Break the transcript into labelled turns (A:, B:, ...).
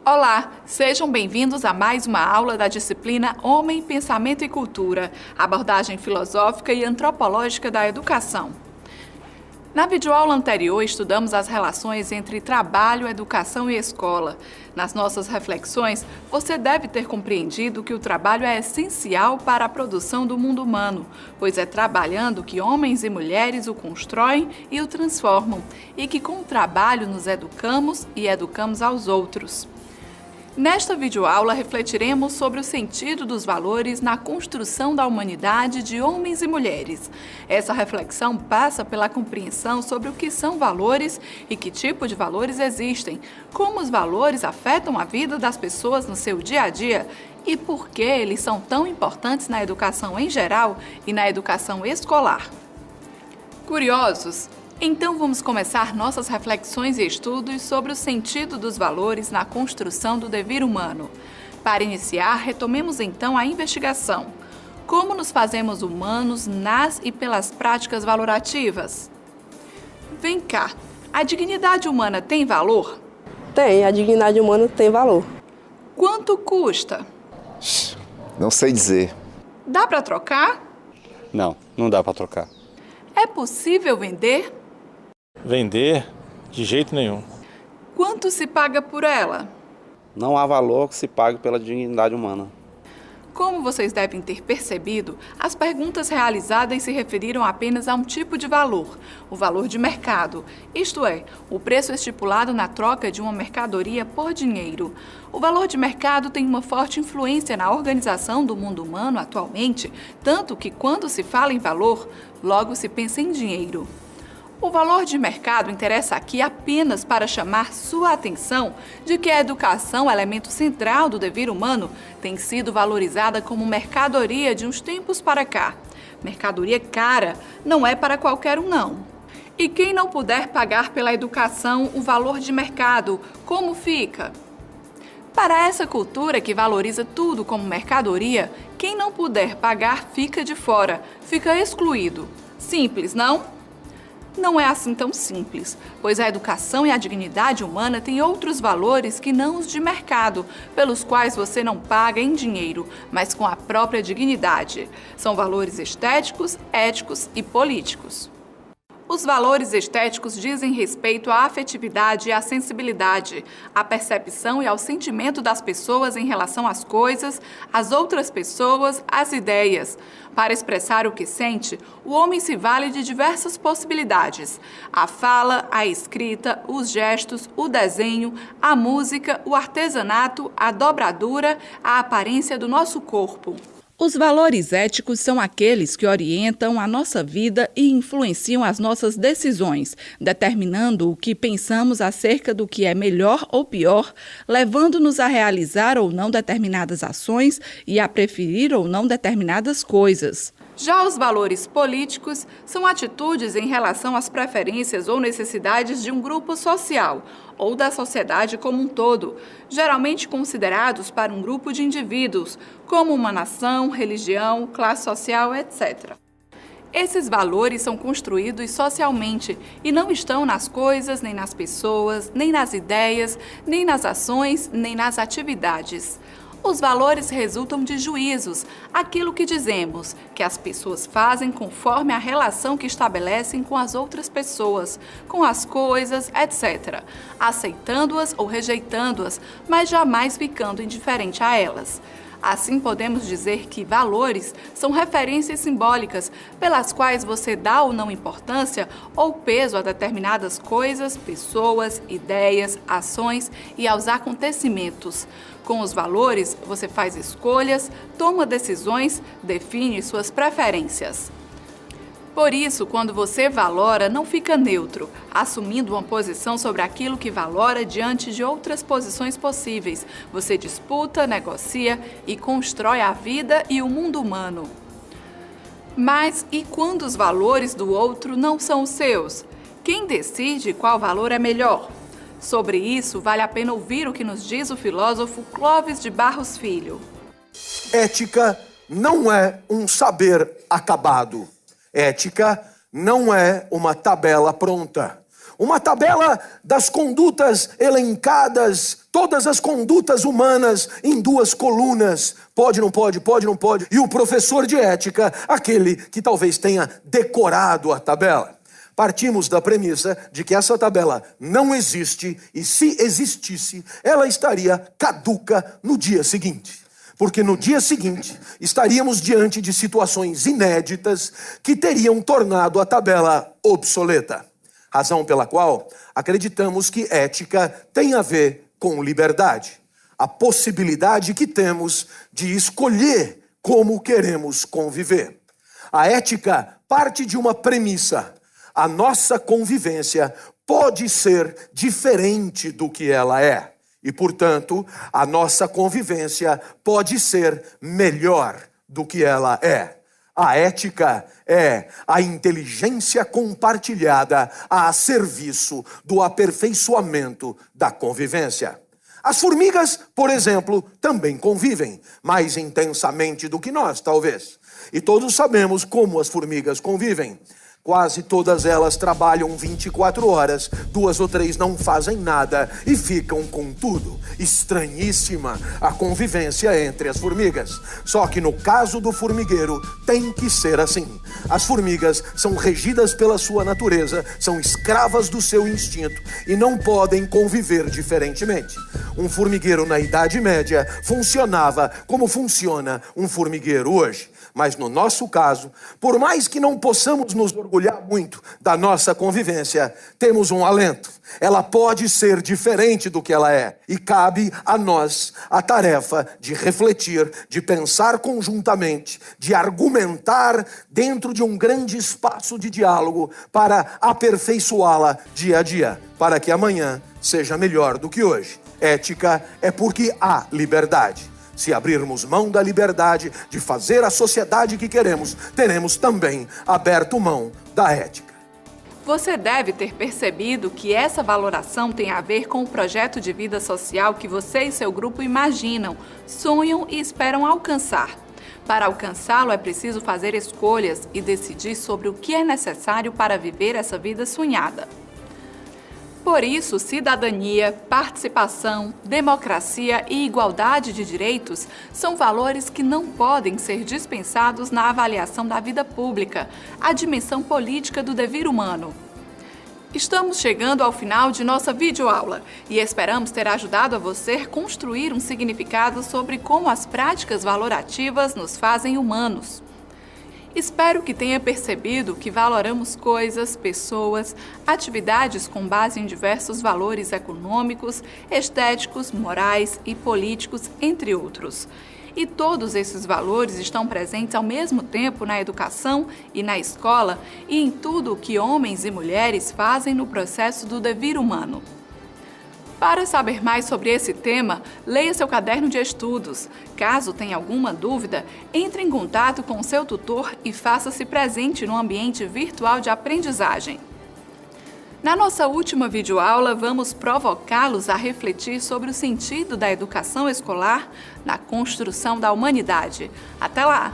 A: Olá, sejam bem-vindos a mais uma aula da disciplina Homem, Pensamento e Cultura, abordagem filosófica e antropológica da educação. Na videoaula anterior, estudamos as relações entre trabalho, educação e escola. Nas nossas reflexões, você deve ter compreendido que o trabalho é essencial para a produção do mundo humano, pois é trabalhando que homens e mulheres o constroem e o transformam, e que com o trabalho nos educamos e educamos aos outros. Nesta videoaula, refletiremos sobre o sentido dos valores na construção da humanidade de homens e mulheres. Essa reflexão passa pela compreensão sobre o que são valores e que tipo de valores existem, como os valores afetam a vida das pessoas no seu dia a dia e por que eles são tão importantes na educação em geral e na educação escolar. Curiosos? Então vamos começar nossas reflexões e estudos sobre o sentido dos valores na construção do devir humano. Para iniciar, retomemos então a investigação. Como nos fazemos humanos nas e pelas práticas valorativas? Vem cá, a dignidade humana tem valor?
B: Tem, a dignidade humana tem valor.
A: Quanto custa?
C: Não sei dizer.
A: Dá para trocar?
D: Não, não dá para trocar.
A: É possível vender?
E: Vender? De jeito nenhum.
A: Quanto se paga por ela?
D: Não há valor que se pague pela dignidade humana.
A: Como vocês devem ter percebido, as perguntas realizadas se referiram apenas a um tipo de valor, o valor de mercado, isto é, o preço estipulado na troca de uma mercadoria por dinheiro. O valor de mercado tem uma forte influência na organização do mundo humano atualmente, tanto que quando se fala em valor, logo se pensa em dinheiro. O valor de mercado interessa aqui apenas para chamar sua atenção de que a educação, elemento central do devir humano, tem sido valorizada como mercadoria de uns tempos para cá. Mercadoria cara não é para qualquer um, não. E quem não puder pagar pela educação o valor de mercado, como fica? Para essa cultura que valoriza tudo como mercadoria, quem não puder pagar fica de fora, fica excluído. Simples, não? Não é assim tão simples, pois a educação e a dignidade humana têm outros valores que não os de mercado, pelos quais você não paga em dinheiro, mas com a própria dignidade. São valores estéticos, éticos e políticos. Os valores estéticos dizem respeito à afetividade e à sensibilidade, à percepção e ao sentimento das pessoas em relação às coisas, às outras pessoas, às ideias. Para expressar o que sente, o homem se vale de diversas possibilidades: a fala, a escrita, os gestos, o desenho, a música, o artesanato, a dobradura, a aparência do nosso corpo. Os valores éticos são aqueles que orientam a nossa vida e influenciam as nossas decisões, determinando o que pensamos acerca do que é melhor ou pior, levando-nos a realizar ou não determinadas ações e a preferir ou não determinadas coisas. Já os valores políticos são atitudes em relação às preferências ou necessidades de um grupo social ou da sociedade como um todo, geralmente considerados para um grupo de indivíduos, como uma nação, religião, classe social, etc. Esses valores são construídos socialmente e não estão nas coisas, nem nas pessoas, nem nas ideias, nem nas ações, nem nas atividades. Os valores resultam de juízos, aquilo que dizemos, que as pessoas fazem conforme a relação que estabelecem com as outras pessoas, com as coisas, etc., aceitando-as ou rejeitando-as, mas jamais ficando indiferente a elas. Assim, podemos dizer que valores são referências simbólicas pelas quais você dá ou não importância ou peso a determinadas coisas, pessoas, ideias, ações e aos acontecimentos. Com os valores, você faz escolhas, toma decisões, define suas preferências. Por isso, quando você valora, não fica neutro, assumindo uma posição sobre aquilo que valora diante de outras posições possíveis. Você disputa, negocia e constrói a vida e o mundo humano. Mas e quando os valores do outro não são os seus? Quem decide qual valor é melhor? Sobre isso, vale a pena ouvir o que nos diz o filósofo Clóvis de Barros Filho.
F: Ética não é um saber acabado. Ética não é uma tabela pronta. Uma tabela das condutas elencadas, todas as condutas humanas em 2 colunas. Pode, não pode, pode, não pode. E o professor de ética, aquele que talvez tenha decorado a tabela. Partimos da premissa de que essa tabela não existe e, se existisse, ela estaria caduca no dia seguinte. Porque no dia seguinte estaríamos diante de situações inéditas que teriam tornado a tabela obsoleta. Razão pela qual acreditamos que ética tem a ver com liberdade. A possibilidade que temos de escolher como queremos conviver. A ética parte de uma premissa. A nossa convivência pode ser diferente do que ela é. E, portanto, a nossa convivência pode ser melhor do que ela é. A ética é a inteligência compartilhada a serviço do aperfeiçoamento da convivência. As formigas, por exemplo, também convivem, mais intensamente do que nós, talvez. E todos sabemos como as formigas convivem. Quase todas elas trabalham 24 horas, 2 ou 3 não fazem nada e ficam com tudo. Estranhíssima a convivência entre as formigas. Só que no caso do formigueiro, tem que ser assim. As formigas são regidas pela sua natureza, são escravas do seu instinto e não podem conviver diferentemente. Um formigueiro na Idade Média funcionava como funciona um formigueiro hoje. Mas no nosso caso, por mais que não possamos nos orgulhar muito da nossa convivência, temos um alento. Ela pode ser diferente do que ela é. E cabe a nós a tarefa de refletir, de pensar conjuntamente, de argumentar dentro de um grande espaço de diálogo para aperfeiçoá-la dia a dia, para que amanhã seja melhor do que hoje. Ética é porque há liberdade. Se abrirmos mão da liberdade de fazer a sociedade que queremos, teremos também aberto mão da ética.
A: Você deve ter percebido que essa valoração tem a ver com o projeto de vida social que você e seu grupo imaginam, sonham e esperam alcançar. Para alcançá-lo é preciso fazer escolhas e decidir sobre o que é necessário para viver essa vida sonhada. Por isso, cidadania, participação, democracia e igualdade de direitos são valores que não podem ser dispensados na avaliação da vida pública, a dimensão política do dever humano. Estamos chegando ao final de nossa videoaula e esperamos ter ajudado a você a construir um significado sobre como as práticas valorativas nos fazem humanos. Espero que tenha percebido que valoramos coisas, pessoas, atividades com base em diversos valores econômicos, estéticos, morais e políticos, entre outros. E todos esses valores estão presentes ao mesmo tempo na educação e na escola e em tudo o que homens e mulheres fazem no processo do dever humano. Para saber mais sobre esse tema, leia seu caderno de estudos. Caso tenha alguma dúvida, entre em contato com o seu tutor e faça-se presente no ambiente virtual de aprendizagem. Na nossa última videoaula, vamos provocá-los a refletir sobre o sentido da educação escolar na construção da humanidade. Até lá!